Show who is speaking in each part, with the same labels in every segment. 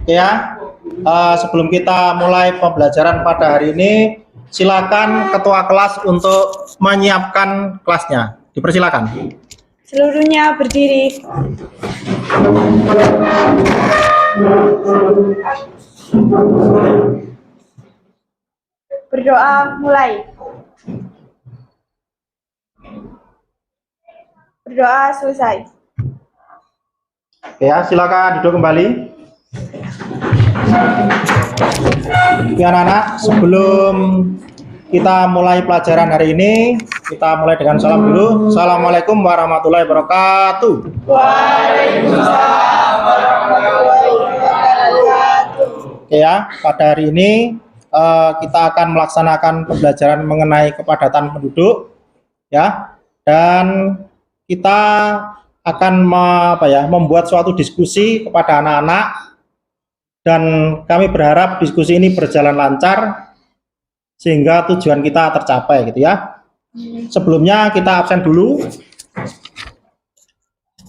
Speaker 1: Ya, sebelum kita mulai pembelajaran pada hari ini, silakan ketua kelas untuk menyiapkan kelasnya. Dipersilakan.
Speaker 2: Seluruhnya berdiri. Berdoa mulai. Berdoa selesai.
Speaker 1: Ya, silakan duduk kembali. Ya, anak-anak, sebelum kita mulai pelajaran hari ini, kita mulai dengan salam dulu. Assalamualaikum warahmatullahi wabarakatuh.
Speaker 2: Waalaikumsalam warahmatullahi wabarakatuh.
Speaker 1: Oke ya, pada hari ini kita akan melaksanakan pembelajaran mengenai kepadatan penduduk, ya, dan kita akan membuat suatu diskusi kepada anak-anak, dan kami berharap diskusi ini berjalan lancar sehingga tujuan kita tercapai, gitu ya. Sebelumnya kita absen dulu.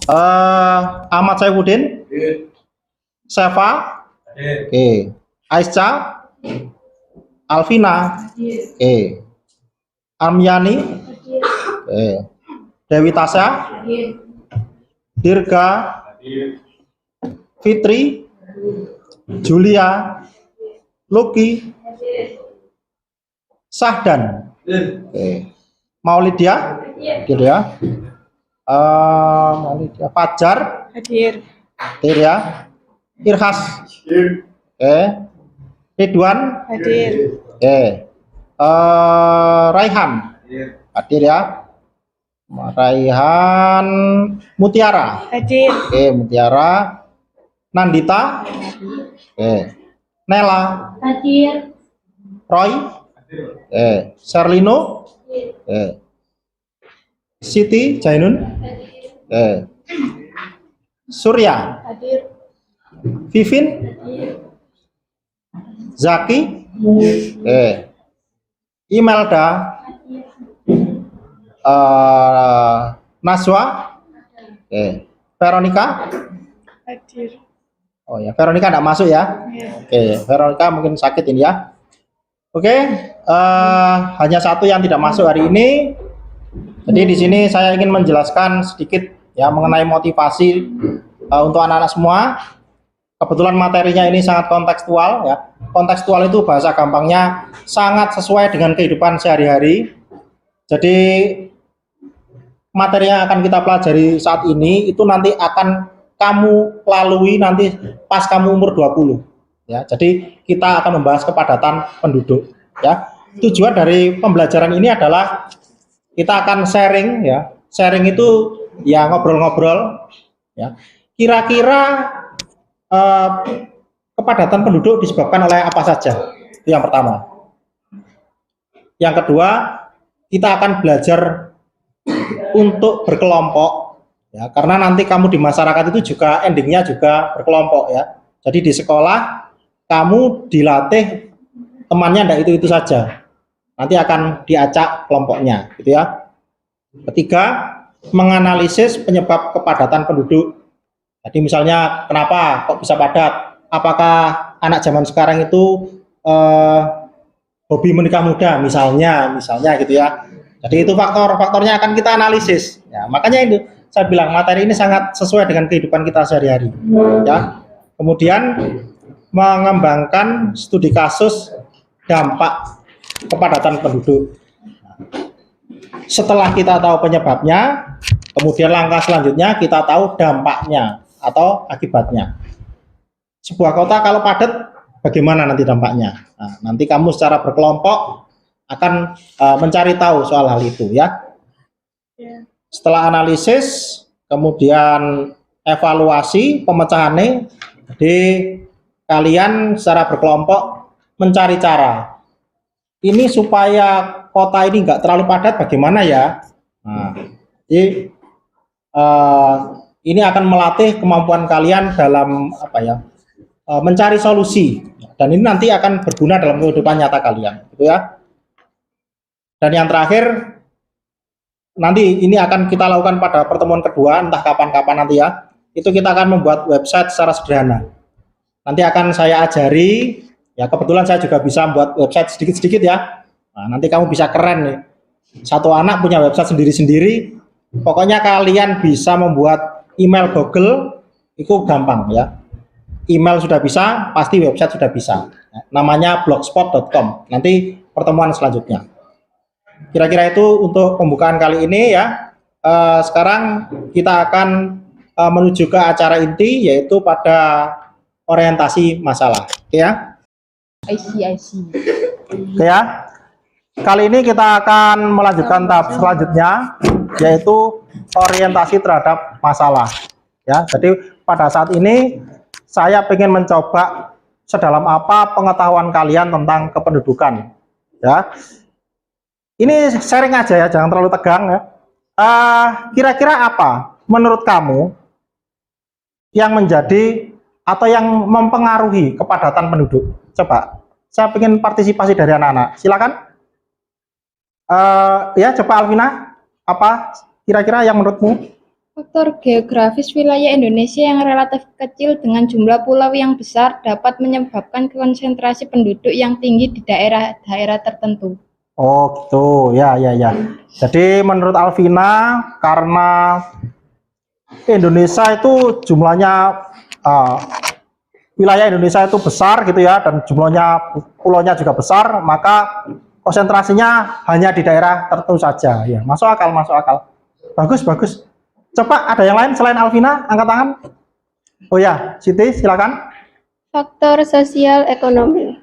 Speaker 1: Ahmad Saifuddin, Seva, oke. Aisca, Alvina, oke. Amyani, oke. Dewi Tasya, Dirga, Fitri, Julia, Luki, Sahdan, oke. Maulidia, gitu ya. Maulidia, Fajar,
Speaker 2: Hadir.
Speaker 1: hadir ya. Irhas, oke. Ridwan,
Speaker 2: Hadir.
Speaker 1: oke. Raihan, hadir ya. Raihan, Mutiara,
Speaker 2: Hadir.
Speaker 1: oke. Mutiara, Nandita, oke. Nela,
Speaker 2: Hadir.
Speaker 1: Roy, oke. Serlino, oke. Siti Jainun, oke. Surya,
Speaker 2: Hadir.
Speaker 1: Vivin, Zaki, oke. Imelda, Naswa, oke. Veronica,
Speaker 2: Hadir.
Speaker 1: oh ya, Veronica enggak masuk ya. Oke, Veronica mungkin sakit ini ya. Oke, hanya satu yang tidak masuk hari ini. Jadi di sini saya ingin menjelaskan sedikit ya mengenai motivasi untuk anak-anak semua. Kebetulan materinya ini sangat kontekstual ya. Kontekstual itu bahasa gampangnya sangat sesuai dengan kehidupan sehari-hari. Jadi materi yang akan kita pelajari saat ini itu nanti akan kamu lalui nanti pas kamu umur 20 ya. Jadi kita akan membahas kepadatan penduduk ya. Tujuan dari pembelajaran ini adalah kita akan sharing ya. Sharing itu ya ngobrol-ngobrol ya. Kira-kira kepadatan penduduk disebabkan oleh apa saja? Itu yang pertama. Yang kedua, kita akan belajar untuk berkelompok ya, karena nanti kamu di masyarakat itu juga endingnya juga berkelompok ya. Jadi di sekolah kamu dilatih temannya enggak itu saja, nanti akan diacak kelompoknya, gitu ya. Ketiga, menganalisis penyebab kepadatan penduduk. Jadi misalnya kenapa kok bisa padat? Apakah anak zaman sekarang itu hobi menikah muda misalnya gitu ya. Jadi itu faktornya akan kita analisis. Ya, makanya itu saya bilang materi ini sangat sesuai dengan kehidupan kita sehari-hari. Ya. Kemudian mengembangkan studi kasus dampak kepadatan penduduk. Setelah kita tahu penyebabnya, kemudian langkah selanjutnya kita tahu dampaknya atau akibatnya. Sebuah kota kalau padat, bagaimana nanti dampaknya? Nah, nanti kamu secara berkelompok akan mencari tahu soal hal itu ya. Setelah analisis, kemudian evaluasi pemecahannya, jadi kalian secara berkelompok mencari cara. Ini supaya kota ini nggak terlalu padat, bagaimana ya? Nah, jadi ini akan melatih kemampuan kalian dalam mencari solusi, dan ini nanti akan berguna dalam kehidupan nyata kalian, gitu ya. Dan yang terakhir, nanti ini akan kita lakukan pada pertemuan kedua, entah kapan-kapan nanti ya. itu kita akan membuat website secara sederhana. Nanti akan saya ajari, ya kebetulan saya juga bisa membuat website sedikit-sedikit ya. Nah, nanti kamu bisa keren nih. Satu anak punya website sendiri-sendiri, pokoknya kalian bisa membuat email Google, itu gampang ya. Email sudah bisa, pasti website sudah bisa. Namanya blogspot.com. Nanti pertemuan selanjutnya. Kira-kira itu untuk pembukaan kali ini ya. Sekarang kita akan menuju ke acara inti, yaitu pada orientasi masalah. Oke ya?
Speaker 3: I see.
Speaker 1: Oke ya. Kali ini kita akan melanjutkan tahap selanjutnya, yaitu orientasi terhadap masalah. Ya, jadi pada saat ini saya ingin mencoba sedalam apa pengetahuan kalian tentang kependudukan. Ya, ini sharing aja ya, jangan terlalu tegang ya. Kira-kira apa menurut kamu yang menjadi atau yang mempengaruhi kepadatan penduduk? Coba, saya ingin partisipasi dari anak-anak. Silakan. Ya, coba Alvina, apa kira-kira yang menurutmu?
Speaker 3: Faktor geografis wilayah Indonesia yang relatif kecil dengan jumlah pulau yang besar dapat menyebabkan konsentrasi penduduk yang tinggi di daerah-daerah tertentu.
Speaker 1: Oh gitu, ya. Jadi menurut Alvina, karena Indonesia itu jumlahnya, wilayah Indonesia itu besar gitu ya, dan jumlahnya pulaunya juga besar, maka konsentrasinya hanya di daerah tertentu saja. Ya, masuk akal. Bagus. Coba ada yang lain selain Alvina, angkat tangan. Oh ya, Siti, silakan.
Speaker 4: Faktor sosial ekonomi.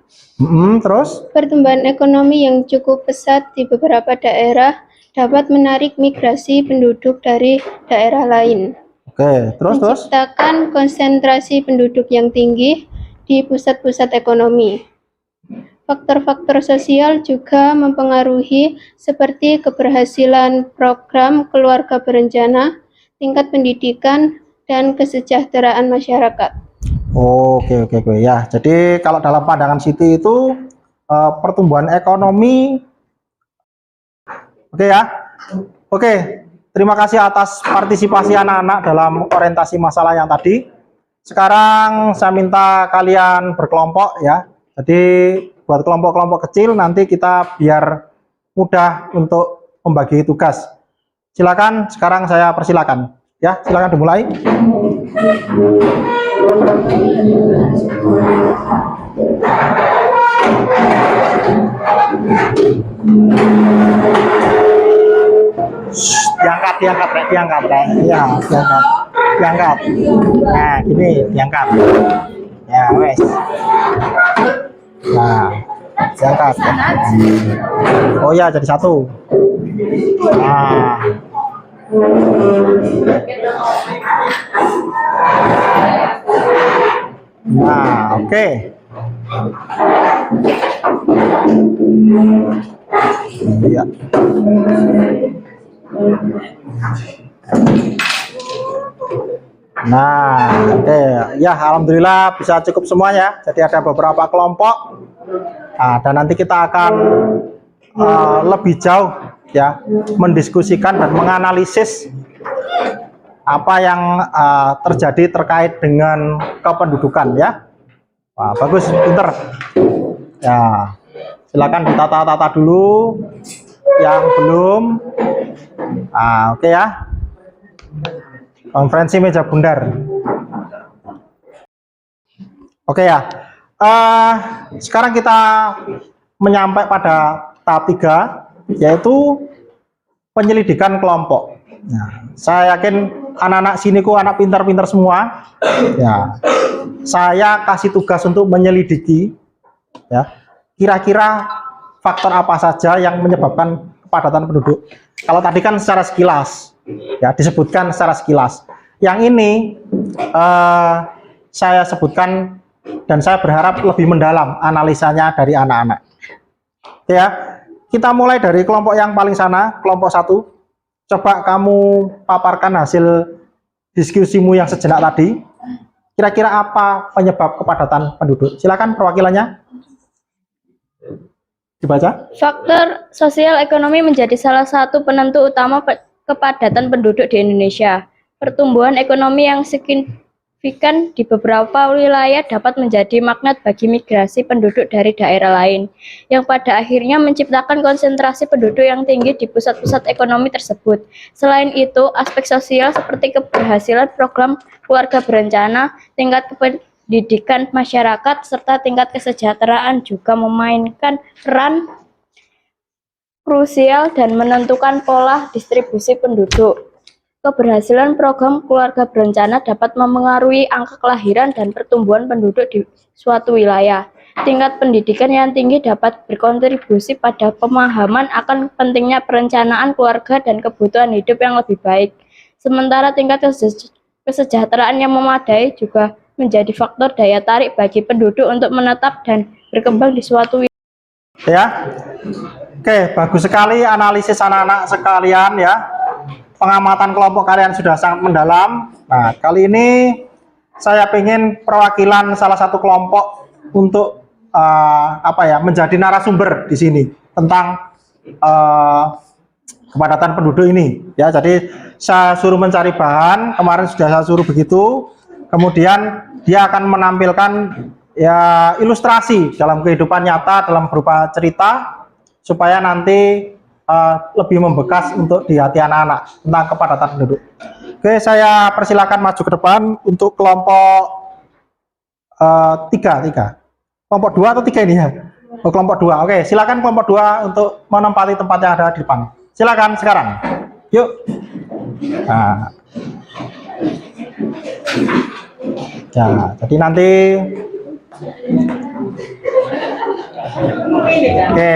Speaker 1: Terus?
Speaker 4: Pertumbuhan ekonomi yang cukup pesat di beberapa daerah dapat menarik migrasi penduduk dari daerah lain.
Speaker 1: Oke, terus?
Speaker 4: Menciptakan konsentrasi penduduk yang tinggi di pusat-pusat ekonomi. Faktor-faktor sosial juga mempengaruhi seperti keberhasilan program keluarga berencana, tingkat pendidikan, dan kesejahteraan masyarakat.
Speaker 1: Oke ya. Jadi kalau dalam pandangan Siti itu pertumbuhan ekonomi, oke ya. Oke, terima kasih atas partisipasi anak-anak dalam orientasi masalah yang tadi. Sekarang saya minta kalian berkelompok ya. Jadi buat kelompok-kelompok kecil nanti kita biar mudah untuk membagi tugas. Silakan, sekarang saya persilakan. Ya, silakan dimulai. Diangkat. Ya, diangkat. Nah, gini, diangkat. Ya, wes. Nah, diangkat. Oh ya, jadi satu. Nah. Nah, oke. Iya. Nah, oke. Ya, alhamdulillah bisa cukup semuanya. Jadi ada beberapa kelompok. Nah, dan nanti kita akan lebih jauh ya mendiskusikan dan menganalisis apa yang terjadi terkait dengan kependudukan ya. Wah, bagus, pinter. Ya, silakan ditata-tata dulu yang belum. Nah, oke ya. Konferensi meja bundar. Oke ya. Sekarang kita menyampai pada tahap 3, yaitu penyelidikan kelompok. Nah, saya yakin anak-anak sini anak pintar-pintar semua. Ya, saya kasih tugas untuk menyelidiki. Ya, kira-kira faktor apa saja yang menyebabkan kepadatan penduduk. Kalau tadi kan secara sekilas, ya disebutkan secara sekilas. Yang ini saya sebutkan dan saya berharap lebih mendalam analisanya dari anak-anak. Ya, kita mulai dari kelompok yang paling sana, kelompok 1. Coba kamu paparkan hasil diskusimu yang sejenak tadi. Kira-kira apa penyebab kepadatan penduduk? Silakan perwakilannya. Dibaca.
Speaker 5: Faktor sosial ekonomi menjadi salah satu penentu utama kepadatan penduduk di Indonesia. Pertumbuhan ekonomi yang signifikan di beberapa wilayah dapat menjadi magnet bagi migrasi penduduk dari daerah lain, yang pada akhirnya menciptakan konsentrasi penduduk yang tinggi di pusat-pusat ekonomi tersebut. Selain itu, aspek sosial seperti keberhasilan program keluarga berencana, tingkat pendidikan masyarakat, serta tingkat kesejahteraan juga memainkan peran krusial dan menentukan pola distribusi penduduk. Keberhasilan program keluarga berencana dapat memengaruhi angka kelahiran dan pertumbuhan penduduk di suatu wilayah. Tingkat pendidikan yang tinggi dapat berkontribusi pada pemahaman akan pentingnya perencanaan keluarga dan kebutuhan hidup yang lebih baik. Sementara tingkat kesejahteraan yang memadai juga menjadi faktor daya tarik bagi penduduk untuk menetap dan berkembang di suatu wilayah.
Speaker 1: Ya. Oke, bagus sekali analisis anak-anak sekalian ya. Pengamatan kelompok kalian sudah sangat mendalam. Nah, kali ini saya ingin perwakilan salah satu kelompok untuk menjadi narasumber di sini tentang kepadatan penduduk ini. Ya, jadi saya suruh mencari bahan, kemarin sudah saya suruh begitu. Kemudian dia akan menampilkan ya ilustrasi dalam kehidupan nyata dalam berupa cerita supaya nanti lebih membekas untuk di hati anak-anak tentang kepadatan penduduk. Oke, saya persilakan maju ke depan untuk kelompok tiga. Kelompok 2 atau 3 ini ya? Oh, kelompok 2. Oke, silakan kelompok 2 untuk menempati tempat yang ada di depan. Silakan sekarang. Yuk. Nah. Ya, jadi nanti oke.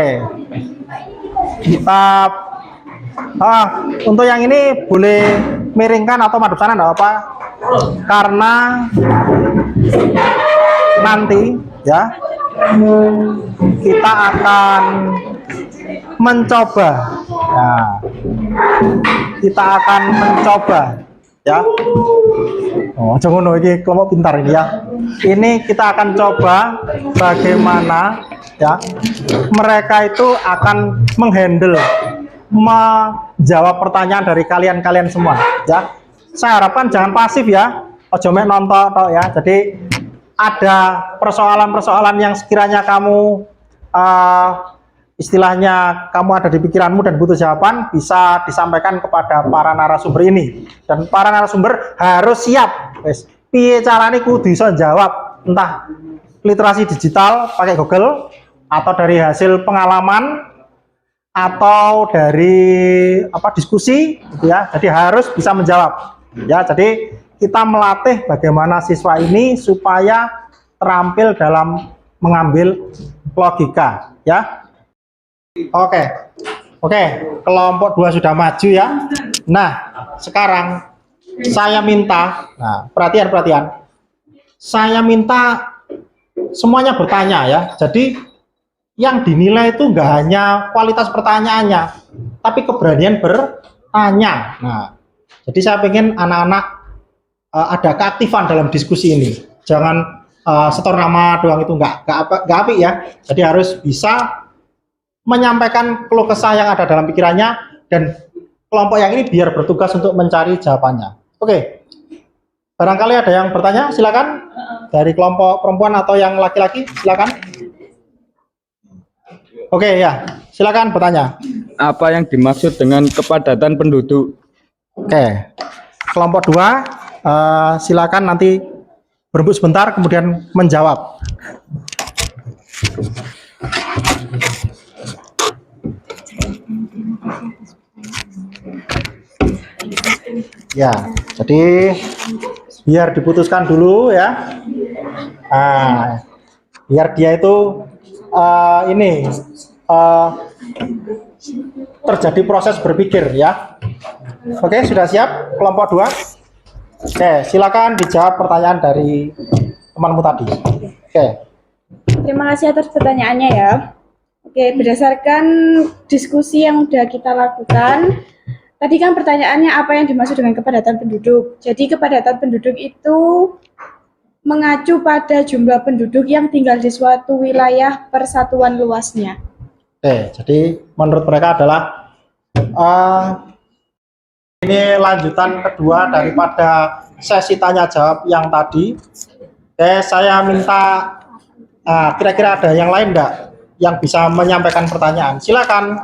Speaker 1: Kita untuk yang ini boleh miringkan atau madep sana enggak apa, karena nanti ya kita akan mencoba ya. Oh, jangan ini kelompok pintar ini ya. Ini kita akan coba bagaimana ya mereka itu akan menjawab pertanyaan dari kalian semua ya. Saya harapkan jangan pasif ya, ojo mek nonton toh ya. Jadi ada persoalan-persoalan yang sekiranya kamu istilahnya kamu ada di pikiranmu dan butuh jawaban, bisa disampaikan kepada para narasumber ini, dan para narasumber harus siap wes piye carane kudu iso jawab, entah literasi digital pakai Google atau dari hasil pengalaman atau dari diskusi gitu ya. Jadi harus bisa menjawab ya. Jadi kita melatih bagaimana siswa ini supaya terampil dalam mengambil logika ya. Oke, kelompok 2 sudah maju ya. Nah, sekarang saya minta, perhatian. Saya minta semuanya bertanya ya. Jadi yang dinilai itu nggak hanya kualitas pertanyaannya, tapi keberanian bertanya. Nah, jadi saya pengen anak-anak ada keaktifan dalam diskusi ini. Jangan setor nama doang, itu nggak apik ya. Jadi harus bisa menyampaikan keluh kesah yang ada dalam pikirannya, dan kelompok yang ini biar bertugas untuk mencari jawabannya. Oke, barangkali ada yang bertanya, silakan. Dari kelompok perempuan atau yang laki-laki, silakan. Oke ya, silakan bertanya.
Speaker 6: Apa yang dimaksud dengan kepadatan penduduk?
Speaker 1: Oke, kelompok 2, silakan nanti berembuk sebentar kemudian menjawab. Ya, jadi biar diputuskan dulu ya. Biar dia itu terjadi proses berpikir ya. Oke, sudah siap kelompok 2? Oke, silakan dijawab pertanyaan dari temanmu tadi. Oke.
Speaker 2: Terima kasih atas pertanyaannya ya. Oke, berdasarkan diskusi yang sudah kita lakukan, tadi kan pertanyaannya apa yang dimaksud dengan kepadatan penduduk. Jadi kepadatan penduduk itu mengacu pada jumlah penduduk yang tinggal di suatu wilayah persatuan luasnya.
Speaker 1: Oke, jadi menurut mereka adalah Ini lanjutan kedua daripada sesi tanya jawab yang tadi. Oke, saya minta kira-kira ada yang lain enggak yang bisa menyampaikan pertanyaan? Silakan.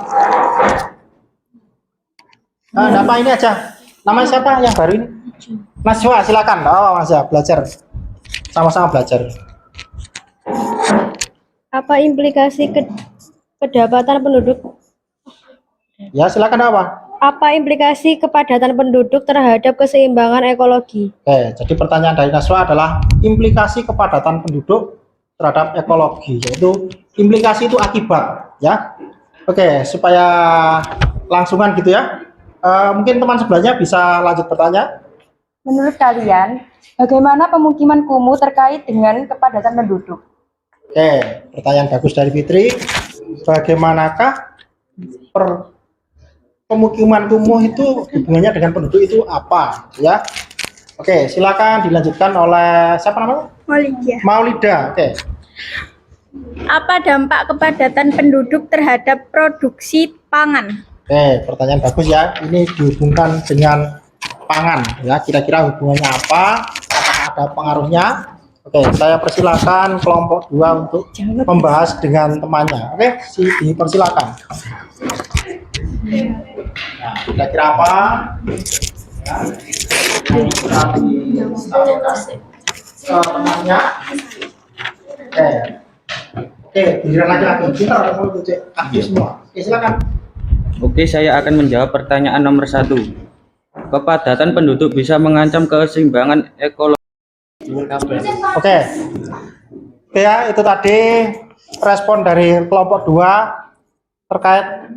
Speaker 1: Nama ini aja. Namanya siapa yang baru ini? Najwa, silakan. Oh, Mas ya, belajar. Sama-sama belajar.
Speaker 7: Apa implikasi kedapatan penduduk?
Speaker 1: Ya, silakan apa?
Speaker 7: Apa implikasi kepadatan penduduk terhadap keseimbangan ekologi?
Speaker 1: Oke, jadi pertanyaan dari Najwa adalah implikasi kepadatan penduduk terhadap ekologi, yaitu implikasi itu akibat, ya. Oke, supaya langsungan gitu ya. Mungkin teman sebelahnya bisa lanjut bertanya.
Speaker 8: Menurut kalian, bagaimana pemukiman kumuh terkait dengan kepadatan penduduk?
Speaker 1: Oke, pertanyaan bagus dari Fitri. Bagaimanakah pemukiman kumuh itu hubungannya dengan penduduk itu apa, ya? Oke, silakan dilanjutkan oleh siapa namanya? Maulida. Oke.
Speaker 3: Apa dampak kepadatan penduduk terhadap produksi pangan?
Speaker 1: Oke, pertanyaan bagus ya. Ini dihubungkan dengan pangan, ya. Kira-kira hubungannya apa? Apakah ada pengaruhnya? Oke, saya persilakan kelompok 2 untuk membahas dengan temannya. Oke, dipersilakan. Nah, kira-kira apa? Ya. Temannya. Oke, giliran lagi. Pintar, mau aktif semua. Oke, silakan.
Speaker 6: Oke, saya akan menjawab pertanyaan nomor 1. Kepadatan penduduk bisa mengancam keseimbangan ekologi.
Speaker 1: Oke, ya itu tadi respon dari kelompok 2 terkait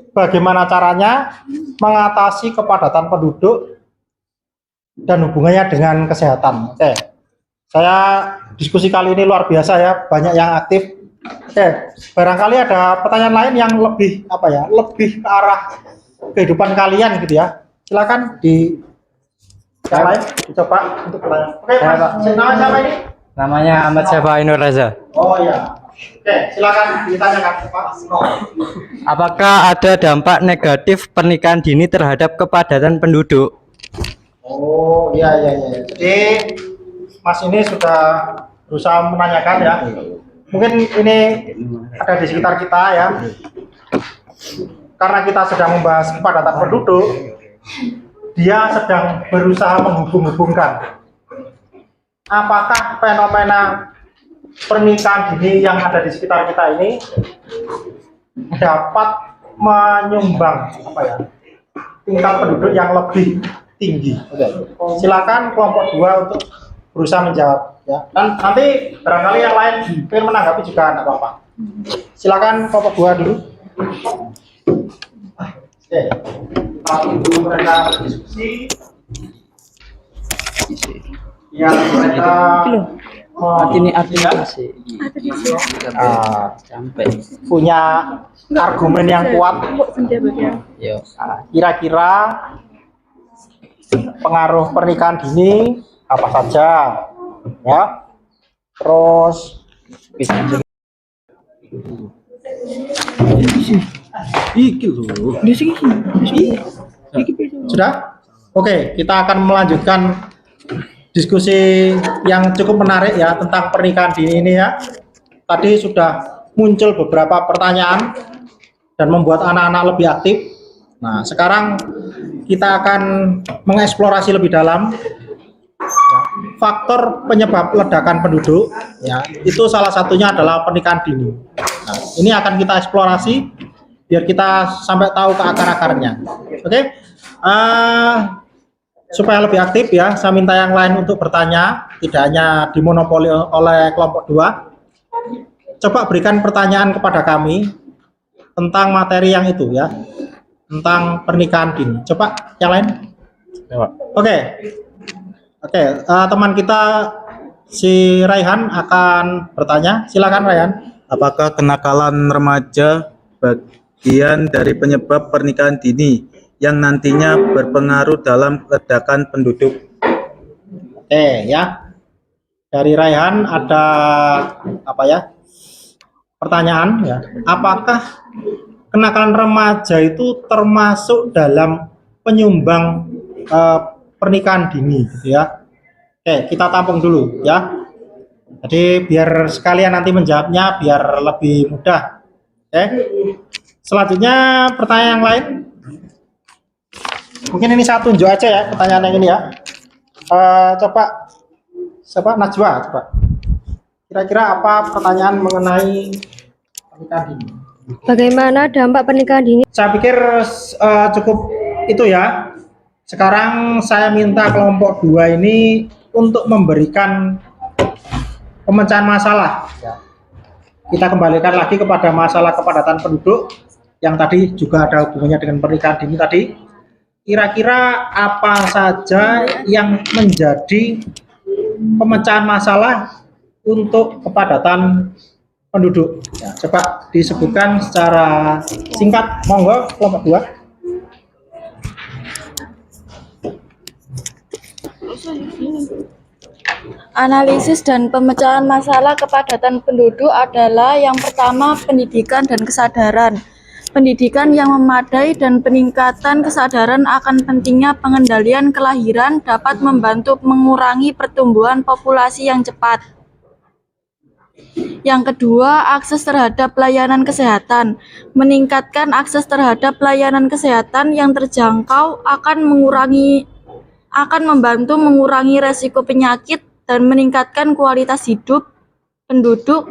Speaker 1: bagaimana caranya mengatasi kepadatan penduduk dan hubungannya dengan kesehatan. Oke, saya diskusi kali ini luar biasa ya, banyak yang aktif. Oke, barangkali ada pertanyaan lain yang lebih lebih ke arah kehidupan kalian gitu ya. Silakan di yang lain dicoba untuk bertanya. Oke, Mas, nama siapa ini?
Speaker 9: Namanya Ahmad Syafa Ainur Raza.
Speaker 1: Oh iya. Oke, silakan ditanyakan Pak.
Speaker 9: Apakah ada dampak negatif pernikahan dini terhadap kepadatan penduduk?
Speaker 1: Oh iya. Jadi Mas ini sudah berusaha menanyakan ya. Mungkin ini ada di sekitar kita ya. Karena kita sedang membahas kepadatan penduduk, dia sedang berusaha menghubung-hubungkan apakah fenomena pernikahan dini yang ada di sekitar kita ini dapat menyumbang tingkat penduduk yang lebih tinggi. Silakan kelompok 2 untuk berusaha menjawab ya. Dan nanti barangkali yang lain ingin menanggapi juga tidak apa-apa. Silakan kelompok 2 dulu. Oke, kita tunggu mereka berdiskusi. Ya, mereka punya argumen yang kuat. Kira-kira pengaruh pernikahan dini apa saja, ya? Terus bisa sudah? Oke, kita akan melanjutkan diskusi yang cukup menarik ya tentang pernikahan dini ini ya. Tadi sudah muncul beberapa pertanyaan dan membuat anak-anak lebih aktif. Nah, sekarang kita akan mengeksplorasi lebih dalam faktor penyebab ledakan penduduk ya. Itu salah satunya adalah pernikahan dini. Nah, ini akan kita eksplorasi biar kita sampai tahu ke akar-akarnya. Oke. Supaya lebih aktif ya, saya minta yang lain untuk bertanya, tidak hanya dimonopoli oleh kelompok 2. Coba berikan pertanyaan kepada kami tentang materi yang itu ya, tentang pernikahan dini. Coba yang lain. Oke, teman kita si Raihan akan bertanya. Silakan Raihan.
Speaker 6: Apakah kenakalan remaja bagian dari penyebab pernikahan dini yang nantinya berpengaruh dalam ledakan penduduk?
Speaker 1: Oke ya, dari Raihan ada pertanyaan ya, apakah kenakalan remaja itu termasuk dalam penyumbang pernikahan dini gitu ya. Oke, kita tampung dulu ya. Jadi biar sekalian nanti menjawabnya biar lebih mudah. Oke. Selanjutnya pertanyaan yang lain. Mungkin ini saya tunjuk aja ya pertanyaan yang ini ya. Coba siapa Najwa coba. Kira-kira apa pertanyaan mengenai pernikahan dini?
Speaker 7: Bagaimana dampak pernikahan dini?
Speaker 1: Saya pikir cukup itu ya. Sekarang saya minta kelompok 2 ini untuk memberikan pemecahan masalah. Ya. Kita kembalikan lagi kepada masalah kepadatan penduduk yang tadi juga ada hubungannya dengan pernikahan dini tadi. Kira-kira apa saja yang menjadi pemecahan masalah untuk kepadatan penduduk? Ya, coba disebutkan secara singkat, monggo kelompok 2.
Speaker 5: Analisis dan pemecahan masalah kepadatan penduduk adalah yang pertama pendidikan dan kesadaran. Pendidikan yang memadai dan peningkatan kesadaran akan pentingnya pengendalian kelahiran dapat membantu mengurangi pertumbuhan populasi yang cepat. Yang kedua, akses terhadap layanan kesehatan. Meningkatkan akses terhadap layanan kesehatan yang terjangkau akan membantu mengurangi resiko penyakit dan meningkatkan kualitas hidup penduduk,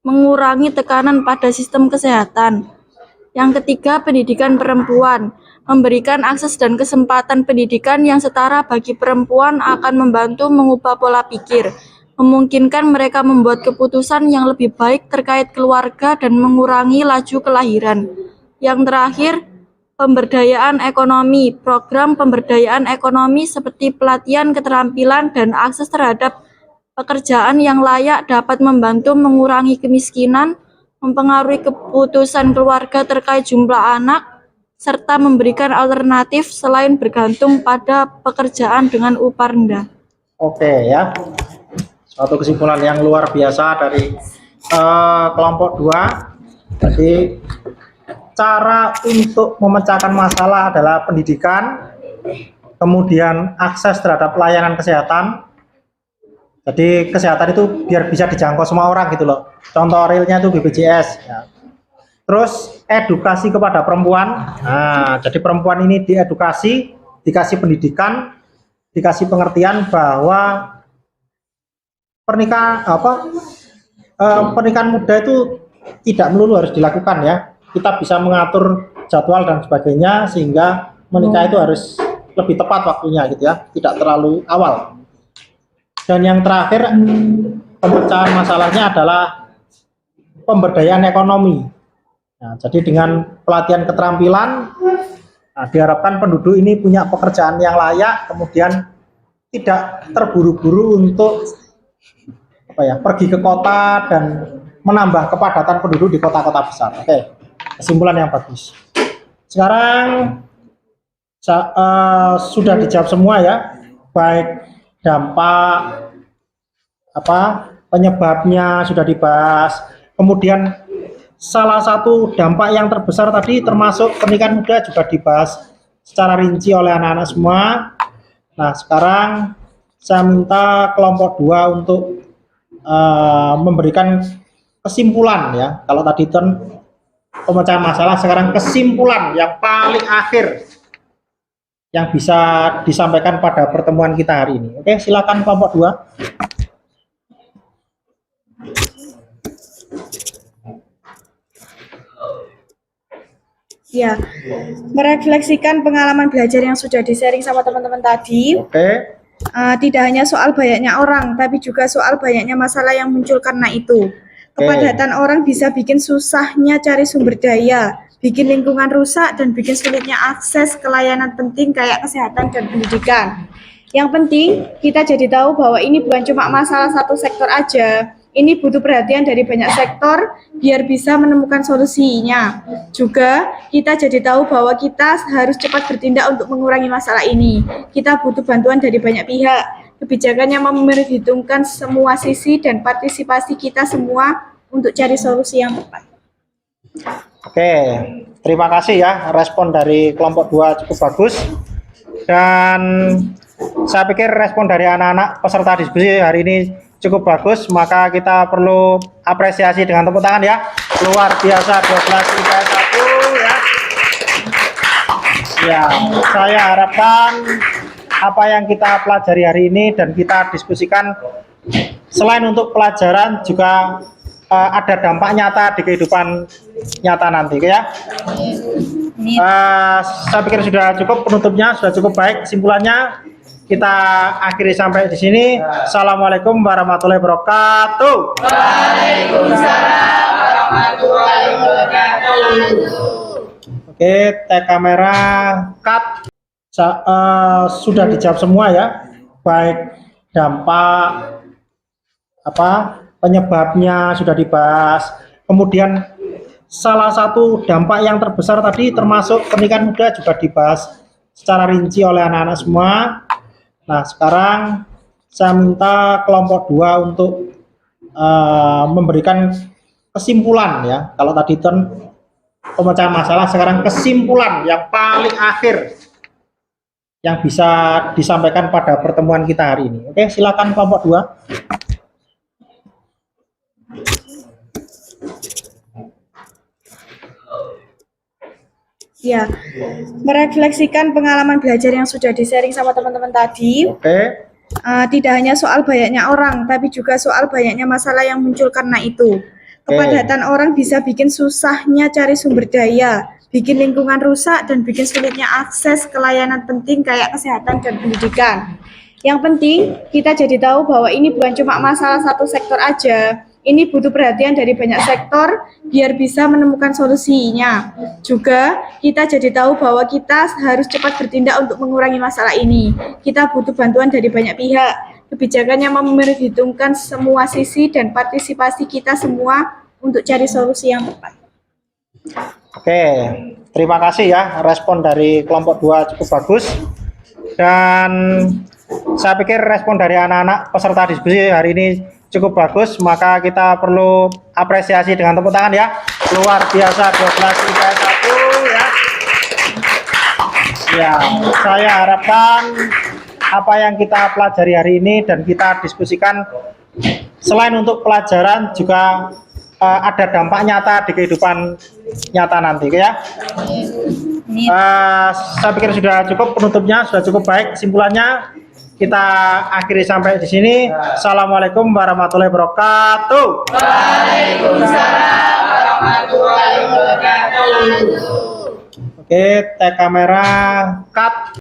Speaker 5: mengurangi tekanan pada sistem kesehatan. Yang ketiga, pendidikan perempuan. Memberikan akses dan kesempatan pendidikan yang setara bagi perempuan akan membantu mengubah pola pikir, memungkinkan mereka membuat keputusan yang lebih baik terkait keluarga dan mengurangi laju kelahiran. Yang terakhir, pemberdayaan ekonomi. Program pemberdayaan ekonomi seperti pelatihan keterampilan dan akses terhadap pekerjaan yang layak dapat membantu mengurangi kemiskinan, mempengaruhi keputusan keluarga terkait jumlah anak, serta memberikan alternatif selain bergantung pada pekerjaan dengan upah rendah.
Speaker 1: Oke ya, suatu kesimpulan yang luar biasa dari kelompok 2. Jadi cara untuk memecahkan masalah adalah pendidikan, kemudian akses terhadap layanan kesehatan. Jadi kesehatan itu biar bisa dijangkau semua orang gitu loh. Contoh realnya itu BPJS. Ya. Terus edukasi kepada perempuan. Nah, jadi perempuan ini diedukasi, dikasih pendidikan, dikasih pengertian bahwa pernikahan muda itu tidak melulu harus dilakukan ya. Kita bisa mengatur jadwal dan sebagainya sehingga menikah itu harus lebih tepat waktunya gitu ya, tidak terlalu awal. Dan yang terakhir pemecahan masalahnya adalah pemberdayaan ekonomi. Nah, jadi dengan pelatihan keterampilan, diharapkan penduduk ini punya pekerjaan yang layak, kemudian tidak terburu-buru untuk pergi ke kota dan menambah kepadatan penduduk di kota-kota besar. Oke, kesimpulan yang bagus. Sekarang sudah dijawab semua ya, baik dampak penyebabnya sudah dibahas. Kemudian salah satu dampak yang terbesar tadi termasuk pernikahan muda juga dibahas secara rinci oleh anak-anak semua. Nah, sekarang saya minta kelompok 2 untuk memberikan kesimpulan ya. Kalau tadi itu pemecahan masalah, sekarang kesimpulan yang paling akhir yang bisa disampaikan pada pertemuan kita hari ini. Oke, silakan kelompok 2.
Speaker 2: Ya, merefleksikan pengalaman belajar yang sudah di-sharing sama teman-teman tadi.
Speaker 1: Oke.
Speaker 2: Tidak hanya soal banyaknya orang, tapi juga soal banyaknya masalah yang muncul karena itu. Kepadatan orang bisa bikin susahnya cari sumber daya, bikin lingkungan rusak, dan bikin sulitnya akses ke layanan penting kayak kesehatan dan pendidikan. Yang penting, kita jadi tahu bahwa ini bukan cuma masalah satu sektor aja. Ini butuh perhatian dari banyak sektor biar bisa menemukan solusinya. Juga kita jadi tahu bahwa kita harus cepat bertindak untuk mengurangi masalah ini. Kita butuh bantuan dari banyak pihak. Kebijakan yang memperhitungkan semua sisi dan partisipasi kita semua untuk cari solusi yang tepat.
Speaker 1: Oke, terima kasih ya, respon dari kelompok 2 cukup bagus. Dan saya pikir respon dari anak-anak peserta diskusi hari ini cukup bagus, maka kita perlu apresiasi dengan tepuk tangan ya. Luar biasa 12 IPS 1 ya. Ya, saya harapkan apa yang kita pelajari hari ini dan kita diskusikan selain untuk pelajaran juga ada dampak nyata di kehidupan nyata nanti ya. Saya pikir sudah cukup penutupnya, sudah cukup baik kesimpulannya. Kita akhiri sampai di sini. Assalamualaikum warahmatullahi wabarakatuh. Waalaikumsalam warahmatullahi wabarakatuh. Oke, tag kamera cut. Sudah dijawab semua ya, baik dampak penyebabnya sudah dibahas. Kemudian salah satu dampak yang terbesar tadi termasuk pernikahan muda juga dibahas secara rinci oleh anak-anak semua. Nah, sekarang saya minta kelompok 2 untuk memberikan kesimpulan ya. Kalau tadi itu pemecahan masalah, sekarang kesimpulan yang paling akhir yang bisa disampaikan pada pertemuan kita hari ini. Oke, silakan kelompok 2.
Speaker 2: Ya, merefleksikan pengalaman belajar yang sudah di-sharing sama teman-teman tadi.
Speaker 1: Oke.
Speaker 2: Tidak hanya soal banyaknya orang, tapi juga soal banyaknya masalah yang muncul karena itu. Kepadatan orang bisa bikin susahnya cari sumber daya, bikin lingkungan rusak, dan bikin sulitnya akses ke layanan penting kayak kesehatan dan pendidikan. Yang penting, kita jadi tahu bahwa ini bukan cuma masalah satu sektor aja. Ini butuh perhatian dari banyak sektor biar bisa menemukan solusinya. Juga kita jadi tahu bahwa kita harus cepat bertindak untuk mengurangi masalah ini. Kita butuh bantuan dari banyak pihak. Kebijakan yang memperhitungkan semua sisi dan partisipasi kita semua untuk cari solusi yang tepat.
Speaker 1: Oke, terima kasih ya, respon dari kelompok 2 cukup bagus. Dan saya pikir respon dari anak-anak peserta diskusi hari ini cukup bagus, maka kita perlu apresiasi dengan tepuk tangan ya. Luar biasa 12 IPS 1 ya. Ya, saya harapkan apa yang kita pelajari hari ini dan kita diskusikan selain untuk pelajaran juga ada dampak nyata di kehidupan nyata nanti ya. Saya pikir sudah cukup penutupnya, sudah cukup baik kesimpulannya. Kita akhiri sampai di sini. Assalamualaikum warahmatullahi wabarakatuh. Waalaikumsalam warahmatullahi wabarakatuh. Oke, tag kamera cut.